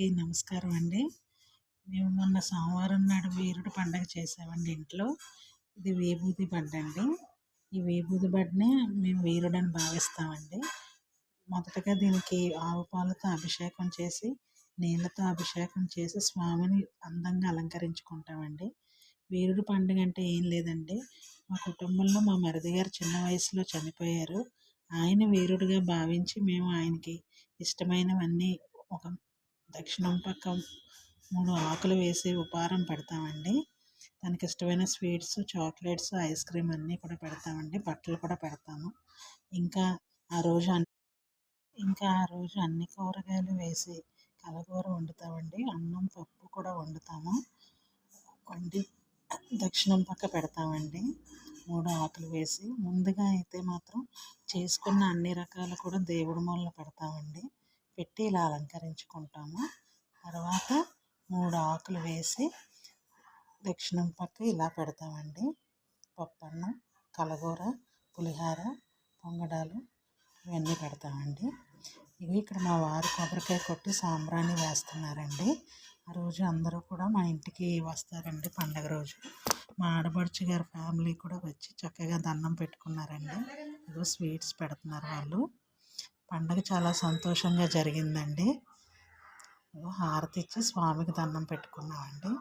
అందరికీ నమస్కారం అండి. మేము మొన్న సోమవారం నాడు వీరుడు పండగ చేసామండి ఇంట్లో. ఇది విభూది బడ్డ అండి. ఈ విభూది బడ్డనే మేము వీరుడని భావిస్తామండి. మొదటగా దీనికి ఆవు పాలతో అభిషేకం చేసి, నీళ్ళతో అభిషేకం చేసి స్వామిని అందంగా అలంకరించుకుంటామండి. వీరుడు పండుగ అంటే ఏం లేదండి, మా కుటుంబంలో మా మరిది గారు చిన్న వయసులో చనిపోయారు. ఆయన వీరుడిగా భావించి మేము ఆయనకి ఇష్టమైనవన్నీ ఒక దక్షిణం పక్క 3 ఆకులు వేసి ఉపహారం పెడతామండి. తనకి ఇష్టమైన స్వీట్స్, చాక్లెట్స్, ఐస్ క్రీమ్ అన్నీ కూడా పెడతామండి. బట్టలు కూడా పెడతాము. ఇంకా ఆ రోజు అన్ని కూరగాయలు వేసి కలగూర వండుతామండి. అన్నం, పప్పు కూడా వండుతాము. వండి దక్షిణం పక్క పెడతామండి 3 ఆకులు వేసి. ముందుగా అయితే మాత్రం చేసుకున్న అన్ని రకాలు కూడా దేవుడి మూలన పెడతామండి. పెట్టి ఇలా అలంకరించుకుంటాము. తర్వాత 3 ఆకులు వేసి దక్షిణం పక్క ఇలా పెడతామండి. పప్పన్నం, కలగూర, పులిహార, పొంగడాలు ఇవన్నీ పెడతామండి. ఇవి ఇక్కడ మా వారు కొబ్బరికాయ కొట్టి సాంబ్రాణి వేస్తున్నారండి. ఆ రోజు అందరూ కూడా మా ఇంటికి వస్తారండి పండగ రోజు. మా ఆడపడుచు గారి ఫ్యామిలీ కూడా వచ్చి చక్కగా దండం పెట్టుకున్నారండి. ఏదో స్వీట్స్ పెడుతున్నారు వాళ్ళు. పండగ చాలా సంతోషంగా జరిగిందండి. హారతి ఇచ్చి స్వామికి దండం పెట్టుకున్నామండి.